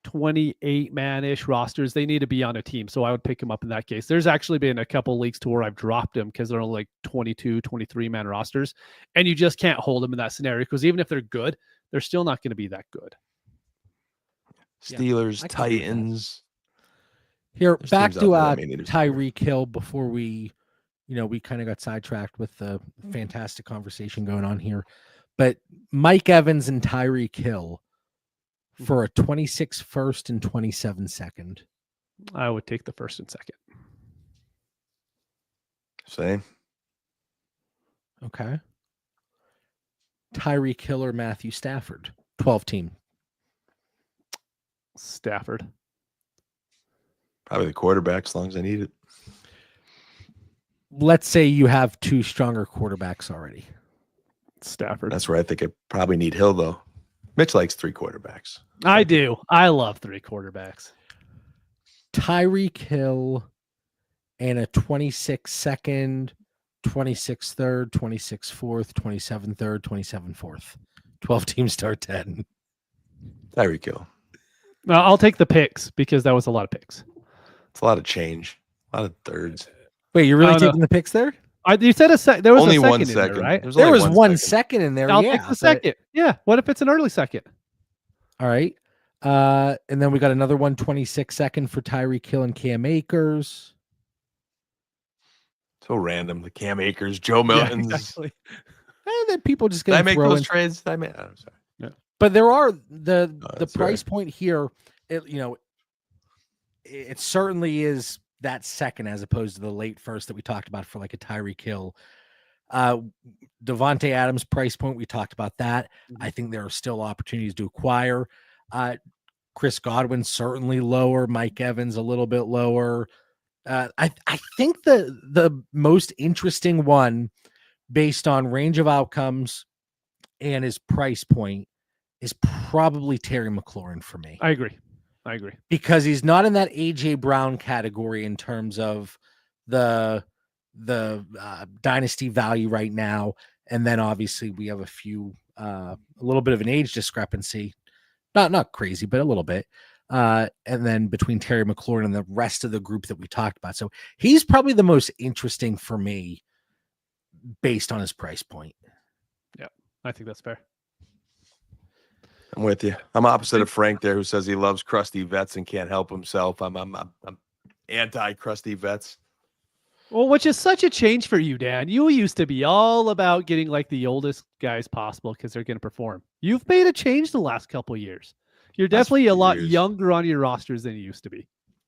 Speaker 3: 28-man-ish rosters, they need to be on a team. So I would pick him up in that case. There's actually been a couple leagues to where I've dropped him because they're only like 22, 23-man rosters. And you just can't hold them in that scenario because even if they're good, they're still not going to be that good.
Speaker 2: Steelers, Titans.
Speaker 1: Here, back to Tyreek Hill before we kind of got sidetracked with the fantastic conversation going on here. But Mike Evans and Tyreek Hill for a 26 first and 27 second.
Speaker 3: I would take the first and second.
Speaker 2: Same.
Speaker 1: Okay. Tyreek Hill or Matthew Stafford, 12-team.
Speaker 3: Stafford.
Speaker 2: Probably the quarterback as long as I need it.
Speaker 1: Let's say you have 2 stronger quarterbacks already.
Speaker 3: Stafford.
Speaker 2: That's where I think I probably need Hill, though. Mitch likes 3 quarterbacks.
Speaker 3: I do. I love 3 quarterbacks.
Speaker 1: Tyreek Hill and a 26 second, 26 third, 26 fourth, 27 third, 27 fourth. 12-team start 10.
Speaker 2: Tyreek Hill.
Speaker 3: No, I'll take the picks because that was a lot of picks.
Speaker 2: It's a lot of change. A lot of thirds.
Speaker 1: Wait, you're really taking the picks there?
Speaker 3: You said there was
Speaker 2: only
Speaker 3: a second
Speaker 2: 1
Speaker 3: in
Speaker 2: second.
Speaker 3: there, right?
Speaker 1: There was 1 second in there.
Speaker 3: I'll take the second. Yeah. What if it's an early second?
Speaker 1: All right. And then we got another 126 second for Tyreek Hill and Cam Akers.
Speaker 2: So random. The Cam Akers, Joe Milton's.
Speaker 3: Yeah, exactly.
Speaker 1: And then people just
Speaker 2: Did
Speaker 1: going
Speaker 2: I
Speaker 1: to
Speaker 2: make
Speaker 1: throw
Speaker 2: those
Speaker 1: in.
Speaker 2: trades? I'm sorry.
Speaker 3: Yeah.
Speaker 1: But there are the price
Speaker 2: right.
Speaker 1: point here. It certainly is that second as opposed to the late first that we talked about for like a Tyreek Hill. Devontae Adams price point, we talked about that.
Speaker 3: Mm-hmm.
Speaker 1: I think there are still opportunities to acquire. Chris Godwin certainly lower. Mike Evans a little bit lower. I think the most interesting one based on range of outcomes and his price point is probably Terry McLaurin for me.
Speaker 3: I agree.
Speaker 1: Because he's not in that AJ Brown category in terms of the dynasty value right now. And then obviously we have a little bit of an age discrepancy, not crazy, but a little bit. and then between Terry McLaurin and the rest of the group that we talked about. So he's probably the most interesting for me based on his price point.
Speaker 3: Yeah, I think that's fair.
Speaker 2: I'm with you. I'm opposite of Frank there, who says he loves crusty vets and can't help himself. I'm anti crusty vets.
Speaker 3: Well, which is such a change for you, Dan. You used to be all about getting like the oldest guys possible because they're going to perform. You've made a change the last couple of years. You're definitely a lot younger on your rosters than you used to be.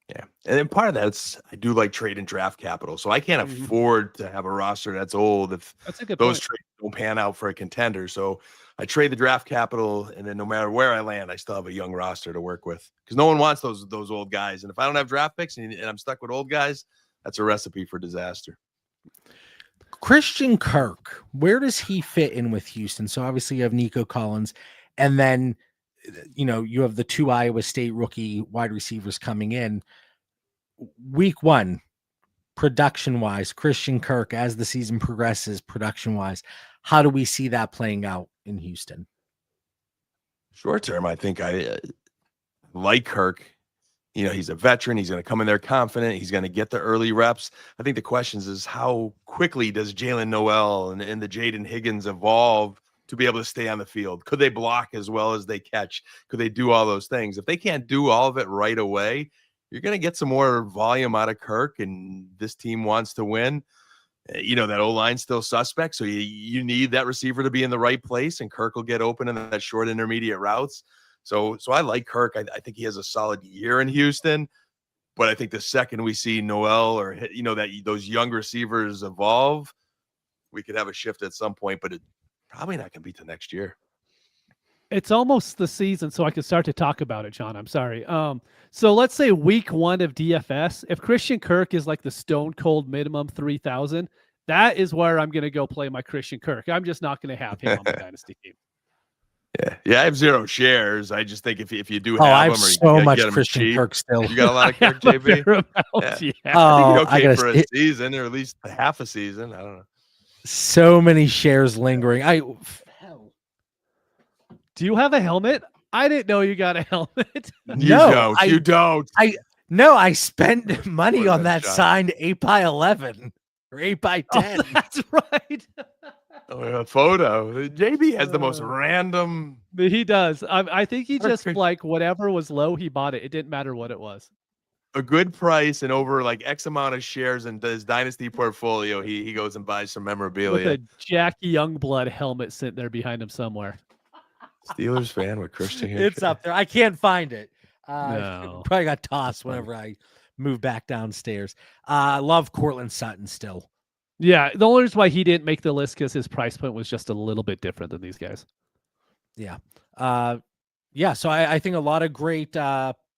Speaker 2: Yeah. And then part of that's I do like trade and draft capital. So I can't afford to have a roster that's old if those trades don't pan out for a contender. So I trade the draft capital, and then no matter where I land, I still have a young roster to work with because no one wants those old guys. And if I don't have draft picks and I'm stuck with old guys, that's a recipe for disaster.
Speaker 1: Christian Kirk, where does he fit in with Houston? So obviously you have Nico Collins, and then you have the 2 Iowa State rookie wide receivers coming in. Week 1, production-wise, Christian Kirk, as the season progresses, production-wise, how do we see that playing out in Houston?
Speaker 2: Short term, I think I like Kirk. He's a veteran. He's going to come in there confident. He's going to get the early reps. I think the question is how quickly does Jalen Noel and the Jaden Higgins evolve to be able to stay on the field? Could they block as well as they catch? Could they do all those things? If they can't do all of it right away, you're going to get some more volume out of Kirk, and this team wants to win. That O-line's still suspect, so you need that receiver to be in the right place, and Kirk will get open in that short intermediate routes. So I like Kirk. I think he has a solid year in Houston, but I think the second we see Noel or those young receivers evolve, we could have a shift at some point, but it probably not going to be till next year.
Speaker 3: It's almost the season, so I can start to talk about it, John. I'm sorry. So let's say week 1 of DFS, if Christian Kirk is like the stone cold minimum 3,000, that is where I'm going to go play my Christian Kirk. I'm just not going to have him on the dynasty team.
Speaker 2: Yeah, I have 0 shares. I just think if you do have
Speaker 1: I have
Speaker 2: them, or
Speaker 1: so
Speaker 2: you
Speaker 1: much
Speaker 2: get them
Speaker 1: Christian
Speaker 2: cheap,
Speaker 1: Kirk still.
Speaker 2: You got a lot of Kirk, JB?
Speaker 3: I
Speaker 2: think
Speaker 1: I
Speaker 2: okay for a season, or at least half a season. I don't know.
Speaker 1: So many shares lingering.
Speaker 3: Do you have a helmet? I didn't know you got a helmet.
Speaker 2: You don't.
Speaker 1: I spent money on that signed 8x11 or 8x10.
Speaker 3: Oh, that's right.
Speaker 2: A photo. JB has the most random.
Speaker 3: He does. I think he just like whatever was low, he bought it. It didn't matter what it was.
Speaker 2: A good price and over like X amount of shares in his dynasty portfolio, he goes and buys some memorabilia.
Speaker 3: With a Jackie Youngblood helmet sitting there behind him somewhere.
Speaker 2: Steelers fan with Christian.
Speaker 1: It's up there. I can't find it.
Speaker 3: No.
Speaker 1: Probably got tossed whenever I move back downstairs. I love Cortland Sutton still.
Speaker 3: Yeah, the only reason why he didn't make the list because his price point was just a little bit different than these guys.
Speaker 1: Yeah. So I think a lot of great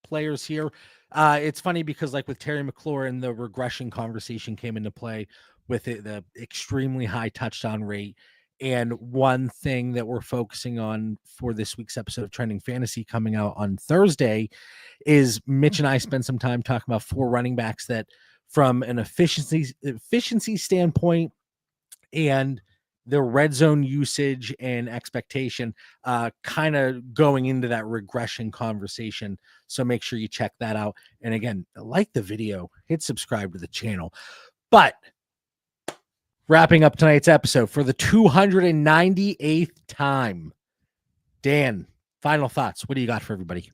Speaker 1: players here. It's funny because like with Terry McLaurin, the regression conversation came into play with the extremely high touchdown rate. And one thing that we're focusing on for this week's episode of Trending Fantasy coming out on Thursday is Mitch and I spent some time talking about 4 running backs that from an efficiency standpoint and the red zone usage and expectation, kind of going into that regression conversation. So make sure you check that out. And again, like the video, hit subscribe to the channel. But wrapping up tonight's episode for the 298th time, Dan, final thoughts. What do you got for everybody?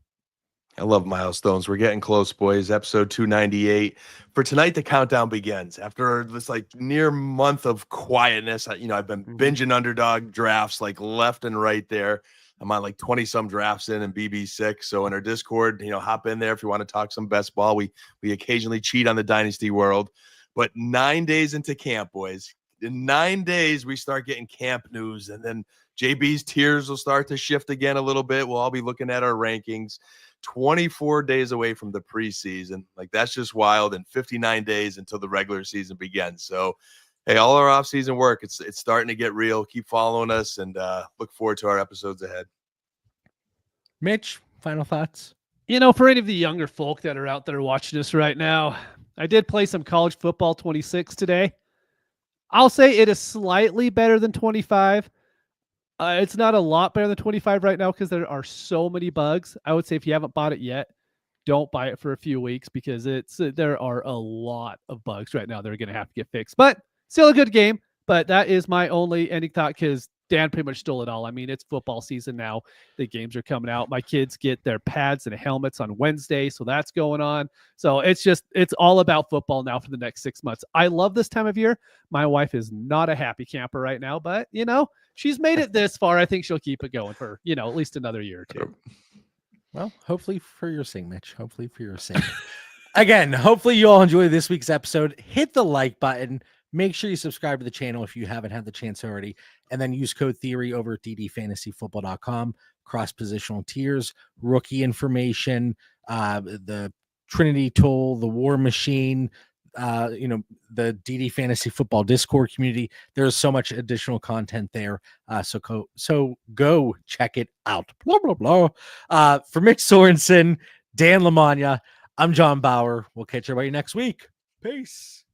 Speaker 2: I love milestones. We're getting close, boys. Episode 298. For tonight, the countdown begins. After this near month of quietness, I've been binging underdog drafts left and right there. I'm on 20 some drafts in BB6. So in our Discord, hop in there if you want to talk some best ball. We occasionally cheat on the Dynasty world. But 9 days into camp, boys. In 9 days, we start getting camp news, and then JB's tiers will start to shift again a little bit. We'll all be looking at our rankings. 24 days away from the preseason. That's just wild, and 59 days until the regular season begins. So, hey, all our off-season work, it's starting to get real. Keep following us, and look forward to our episodes ahead.
Speaker 1: Mitch, final thoughts?
Speaker 3: For any of the younger folk that are out there watching us right now, I did play some college football 26 today. I'll say it is slightly better than 25. It's not a lot better than 25 right now because there are so many bugs. I would say if you haven't bought it yet, don't buy it for a few weeks because there are a lot of bugs right now that are going to have to get fixed. But still a good game. But that is my only ending thought because Dan pretty much stole it all. I mean, it's football season now. The games are coming out. My kids get their pads and helmets on Wednesday, so that's going on. So it's all about football now for the next 6 months. I love this time of year. My wife is not a happy camper right now, but she's made it this far. I think she'll keep it going for at least another year or two.
Speaker 1: Well, hopefully for your sake, Mitch. Hopefully for your sake. Again, hopefully you all enjoyed this week's episode. Hit the like button. Make sure you subscribe to the channel if you haven't had the chance already. And then use code Theory over at ddfantasyfootball.com. Cross-positional tiers, rookie information, the Trinity tool, the War Machine, the DD Fantasy Football Discord community. There's so much additional content there. So go check it out. Blah, blah, blah. For Mitch Sorensen, Dan Lamagna, I'm John Bauer. We'll catch everybody next week. Peace.